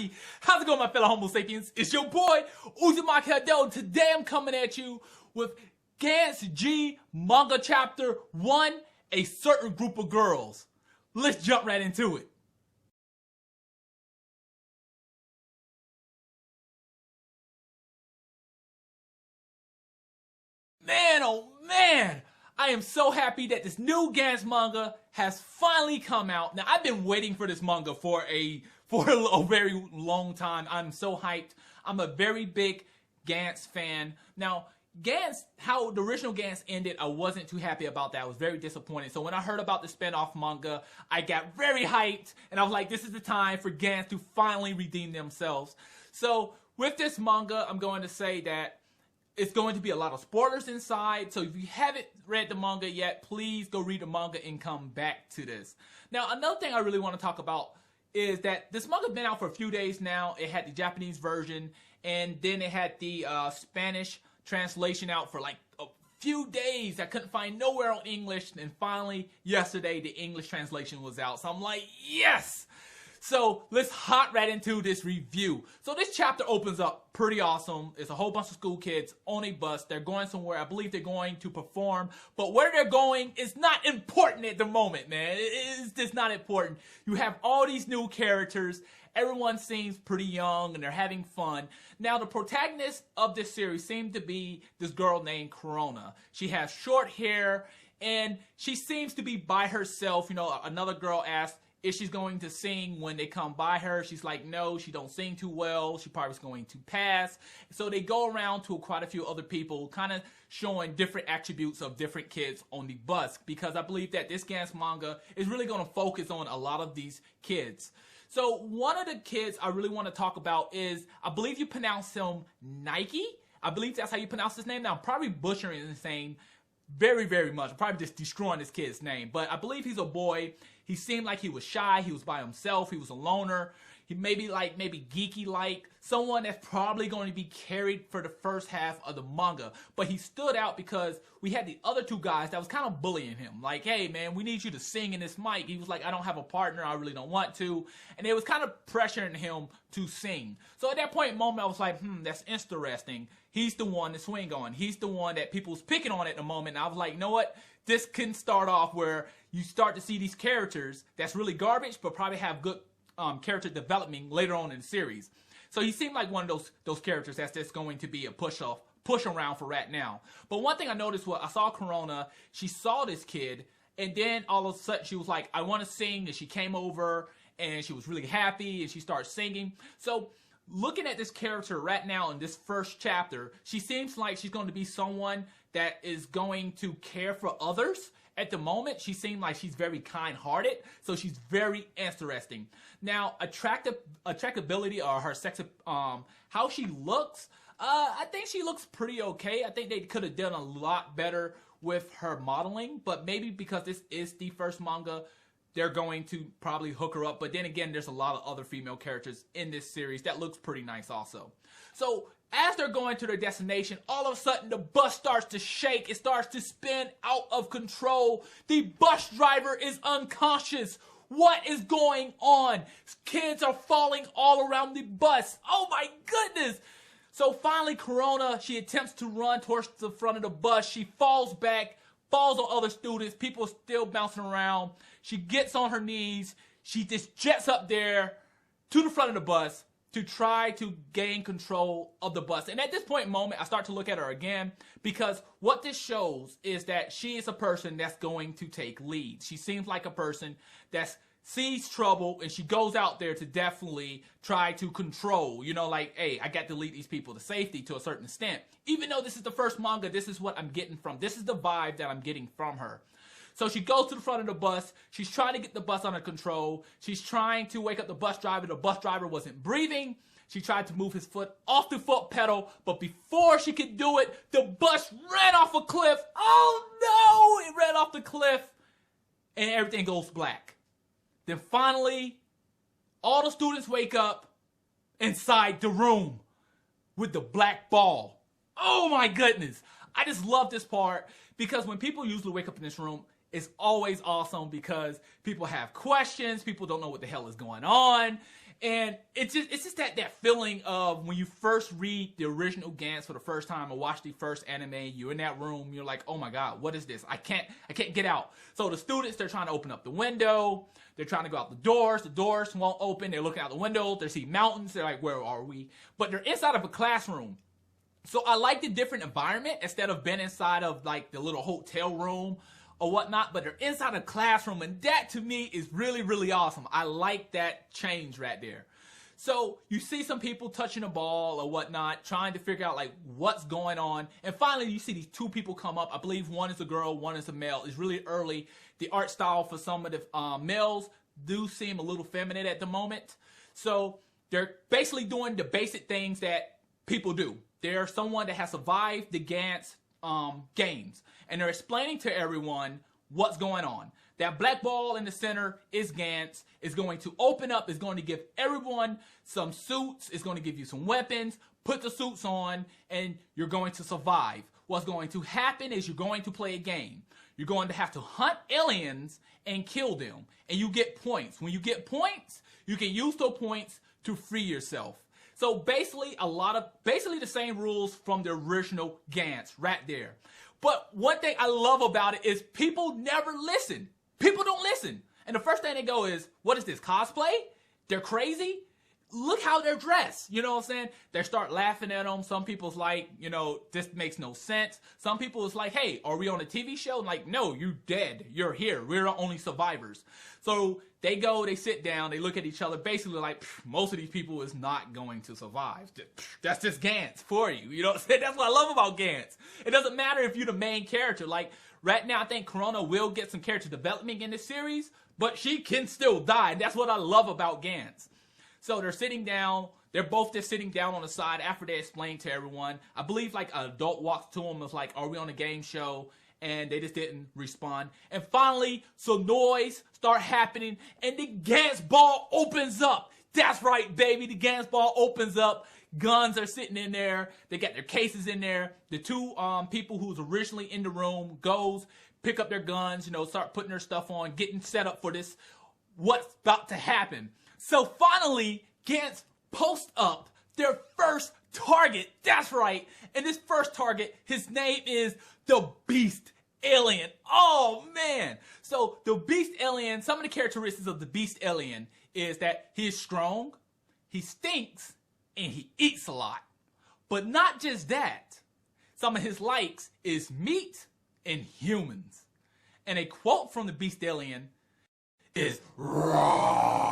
Uzumaki. How's it going, my fellow Homo sapiens? It's your boy, Uzumaki Hadou. Today I'm coming at you with Gantz G manga chapter 1, A Certain Group of Girls. Let's jump right into it. Man, oh man! I am so happy that this new Gantz manga has finally come out. Now, I've been waiting for this manga for a very long time. I'm so hyped. I'm a very big Gantz fan. Now, Gantz, how the original Gantz ended, I wasn't too happy about that. I was very disappointed. So when I heard about the spin-off manga, I got very hyped, and I was like, this is the time for Gantz to finally redeem themselves. So with this manga, I'm going to say that it's going to be a lot of spoilers inside, so if you haven't read the manga yet, please go read the manga and come back to this. Now, another thing I really want to talk about is that this manga's been out for a few days now. It had the Japanese version, and then it had the Spanish translation out for like a few days. I couldn't find nowhere on English, and finally, yesterday, the English translation was out. So I'm like, yes! So let's hop right into this review. So this chapter opens up pretty awesome. It's a whole bunch of school kids on a bus. They're going somewhere. I believe they're going to perform. But where they're going is not important at the moment, man. It's just not important. You have all these new characters. Everyone seems pretty young and they're having fun. Now, the protagonist of this series seemed to be this girl named Corona. She has short hair and she seems to be by herself. You know, another girl asked if she's going to sing when they come by her. She's like, no, she don't sing too well. She probably is going to pass. So they go around to quite a few other people, kind of showing different attributes of different kids on the bus, because I believe that this Gantz manga is really going to focus on a lot of these kids. So one of the kids I really want to talk about is, I believe you pronounce him Nike. I believe that's how you pronounce his name. Now, I'm probably butchering his name very, very much. I'm probably just destroying this kid's name. But I believe he's a boy. He seemed like he was shy. He was by himself. He was a loner. He maybe geeky-like. Someone that's probably going to be carried for the first half of the manga. But he stood out because we had the other two guys that was kind of bullying him. Like, hey, man, we need you to sing in this mic. He was like, I don't have a partner. I really don't want to. And it was kind of pressuring him to sing. So at that point in moment, I was like, that's interesting. He's the one to swing on. He's the one that people's picking on at the moment. And I was like, you know what? This can start off where you start to see these characters that's really garbage, but probably have good character development later on in the series. So he seemed like one of those characters that's just going to be a push around for right now. But one thing I noticed was I saw Corona. She saw this kid, and then all of a sudden she was like, I want to sing. And she came over, and she was really happy, and she started singing. So looking at this character right now in this first chapter, she seems like she's going to be someone that is going to care for others. At the moment, she seemed like she's very kind-hearted, so she's very interesting. Now, attractability or her sex, how she looks, I think she looks pretty okay. I think they could have done a lot better with her modeling, but maybe because this is the first manga, they're going to probably hook her up. But then again, there's a lot of other female characters in this series that looks pretty nice also. So as they're going to their destination, all of a sudden the bus starts to shake. It starts to spin out of control. The bus driver is unconscious. What is going on? Kids are falling all around the bus. Oh my goodness. So finally, Corona, she attempts to run towards the front of the bus. She falls back, falls on other students. People are still bouncing around. She gets on her knees. She just jets up there to the front of the bus to try to gain control of the bus. And at this point in moment, I start to look at her again, because what this shows is that she is a person that's going to take lead. She seems like a person that sees trouble and she goes out there to definitely try to control, you know, like, hey, I got to lead these people to safety to a certain extent. Even though this is the first manga, this is what I'm getting from. This is the vibe that I'm getting from her. So she goes to the front of the bus. She's trying to get the bus under control. She's trying to wake up the bus driver. The bus driver wasn't breathing. She tried to move his foot off the foot pedal, but before she could do it, the bus ran off a cliff. Oh no! It ran off the cliff, and everything goes black. Then finally, all the students wake up inside the room with the black ball. Oh my goodness. I just love this part, because when people usually wake up in this room, is always awesome because people have questions, people don't know what the hell is going on, and it's just that feeling of when you first read the original Gantz for the first time or watch the first anime, you're in that room, you're like, oh my god, what is this? I can't get out. So the students, they're trying to open up the window, they're trying to go out the doors won't open, they're looking out the window, they see mountains, they're like, where are we? But they're inside of a classroom. So I like the different environment instead of being inside of like the little hotel room or whatnot, but they're inside a classroom, and that to me is really, really awesome. I like that change right there. So you see some people touching a ball or whatnot, trying to figure out like what's going on, and finally you see these two people come up. I believe one is a girl, one is a male. It's really early. The art style for some of the males do seem a little feminine at the moment. So they're basically doing the basic things that people do. They're someone that has survived the Gantz games, and they're explaining to everyone what's going on. That black ball in the center is Gantz. It's going to open up. It's going to give everyone some suits. It's going to give you some weapons. Put the suits on, and you're going to survive. What's going to happen is you're going to play a game. You're going to have to hunt aliens and kill them, and you get points. When you get points, you can use those points to free yourself. So basically, basically the same rules from the original Gantz right there. But one thing I love about it is people never listen. People don't listen. And the first thing they go is, what is this, cosplay? They're crazy? Look how they're dressed. You know what I'm saying? They start laughing at them. Some people's like, you know, this makes no sense. Some people is like, hey, are we on a TV show? I'm like, no, you're dead. You're here. We're the only survivors. So they go, they sit down, they look at each other, basically like, most of these people is not going to survive. That's just Gantz for you. You know what I'm saying? That's what I love about Gantz. It doesn't matter if you're the main character. Like, right now, I think Corona will get some character development in this series, but she can still die. And that's what I love about Gantz. So they're sitting down. They're both just sitting down on the side after they explain to everyone. I believe like an adult walks to them and was like, are we on a game show? And they just didn't respond. And finally, some noise start happening, and the Gantz ball opens up. That's right, baby. The Gantz ball opens up. Guns are sitting in there. They got their cases in there. The two people who's originally in the room goes, pick up their guns, you know, start putting their stuff on, getting set up for this, what's about to happen. So finally, Gantz posts up their first target. That's right. And this first target, his name is the Beast Alien. Oh, man. So the Beast Alien, some of the characteristics of the Beast Alien is that he is strong, he stinks, and he eats a lot. But not just that. Some of his likes is meat and humans. And a quote from the Beast Alien is raw.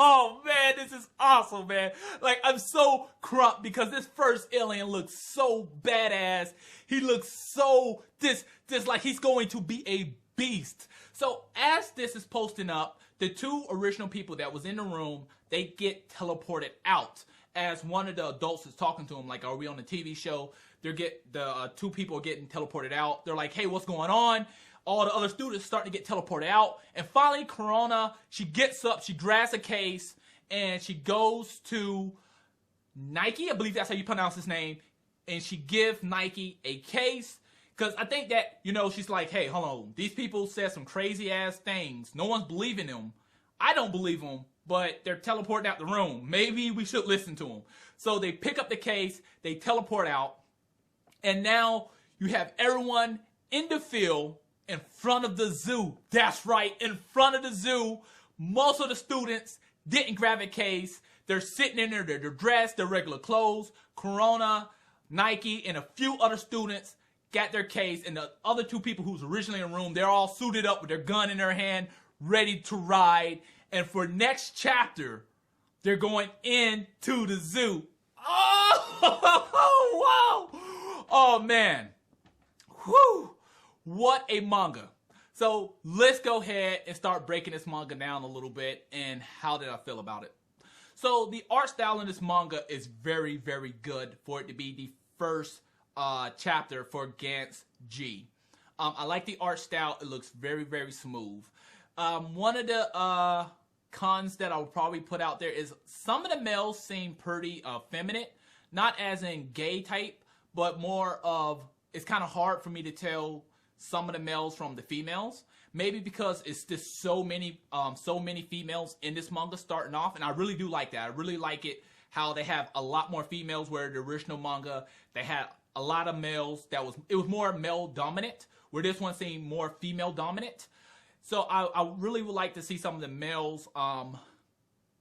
Oh man, this is awesome, man. Like, I'm so crump because this first alien looks so badass. He looks so this like he's going to be a beast. So as this is posting up, the two original people that was in the room, they get teleported out. As one of the adults is talking to him, like, are we on a TV show? The two people are getting teleported out. They're like, hey, what's going on? All the other students starting to get teleported out. And finally, Corona, she gets up, she grabs a case, and she goes to Nike. I believe that's how you pronounce his name. And she gives Nike a case. Because I think that, you know, she's like, hey, hold on. These people said some crazy-ass things. No one's believing them. I don't believe them, but they're teleporting out the room. Maybe we should listen to them. So they pick up the case, they teleport out, and now you have everyone in the field in front of the zoo. That's right, in front of the zoo. Most of the students didn't grab a case. They're sitting in there, they're dressed, their regular clothes. Corona, Nike, and a few other students got their case, and the other two people who's originally in the room, they're all suited up with their gun in their hand, ready to ride. And for next chapter, they're going into the zoo. Oh, wow. Oh, man. Whew. What a manga. So let's go ahead and start breaking this manga down a little bit, and how did I feel about it? So the art style in this manga is very, very good for it to be the first chapter for Gantz G. I like the art style. It looks very, very smooth. One of the cons that I would probably put out there is some of the males seem pretty effeminate. Not as in gay type, but more of, it's kind of hard for me to tell some of the males from the females. Maybe because it's just so many females in this manga starting off, and I really do like that. I really like it how they have a lot more females, where the original manga they had a lot of males. It was more male dominant, where this one seemed more female dominant. So I really would like to see some of the males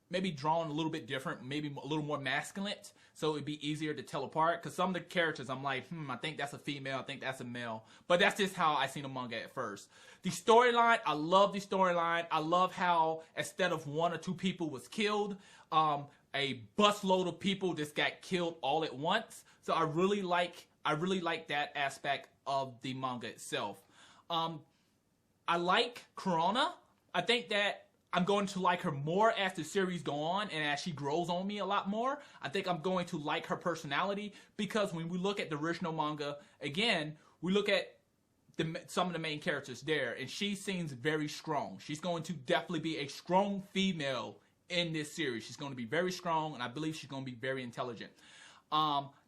maybe drawn a little bit different, maybe a little more masculine, so it'd be easier to tell apart. Because some of the characters, I'm like, I think that's a female, I think that's a male. But that's just how I seen the manga at first. The storyline, I love the storyline. I love how instead of 1 or 2 people was killed, a busload of people just got killed all at once. So I really like that aspect of the manga itself. I like Corona. I think that I'm going to like her more as the series go on and as she grows on me a lot more. I think I'm going to like her personality, because when we look at the original manga, again, we look at some of the main characters there, and she seems very strong. She's going to definitely be a strong female in this series. She's going to be very strong, and I believe she's going to be very intelligent.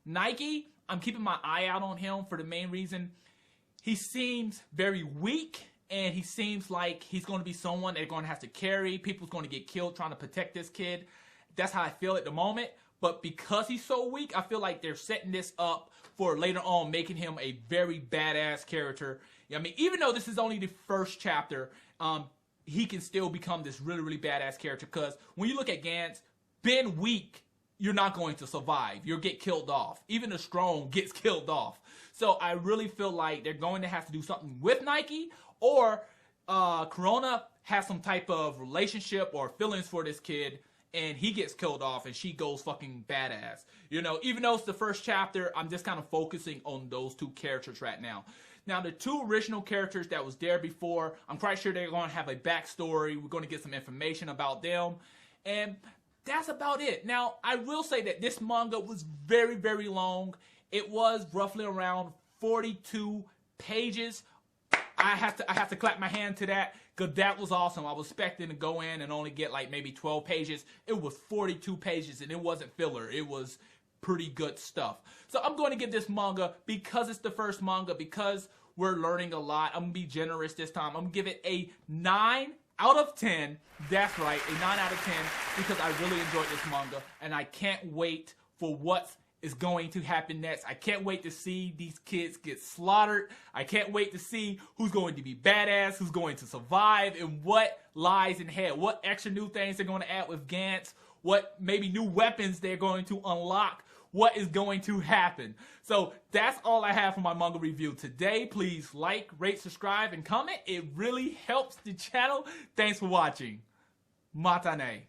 Nike, I'm keeping my eye out on him for the main reason. He seems very weak, and he seems like he's going to be someone they're going to have to carry. People's going to get killed trying to protect this kid. That's how I feel at the moment. But because he's so weak, I feel like they're setting this up for later on making him a very badass character. I mean, even though this is only the first chapter, he can still become this really, really badass character. Because when you look at Gantz, being weak, you're not going to survive. You'll get killed off. Even the strong gets killed off. So I really feel like they're going to have to do something with Nike, or Corona has some type of relationship or feelings for this kid, and he gets killed off and she goes fucking badass. You know, even though it's the first chapter, I'm just kind of focusing on those 2 characters right now. Now, the 2 original characters that was there before, I'm quite sure they're going to have a backstory. We're going to get some information about them. And that's about it. Now, I will say that this manga was very, very long. It was roughly around 42 pages. I have to clap my hand to that, because that was awesome. I was expecting to go in and only get like maybe 12 pages. It was 42 pages, and it wasn't filler. It was pretty good stuff. So I'm going to give this manga, because it's the first manga, because we're learning a lot, I'm going to be generous this time. I'm going to give it a 9 out of 10. That's right, a 9 out of 10, because I really enjoyed this manga, and I can't wait for what is going to happen next. I can't wait to see these kids get slaughtered. I can't wait to see who's going to be badass, who's going to survive, and what lies in ahead. What extra new things they're going to add with Gantz. What maybe new weapons they're going to unlock. What is going to happen. So that's all I have for my manga review today. Please like, rate, subscribe, and comment. It really helps the channel. Thanks for watching. Matane.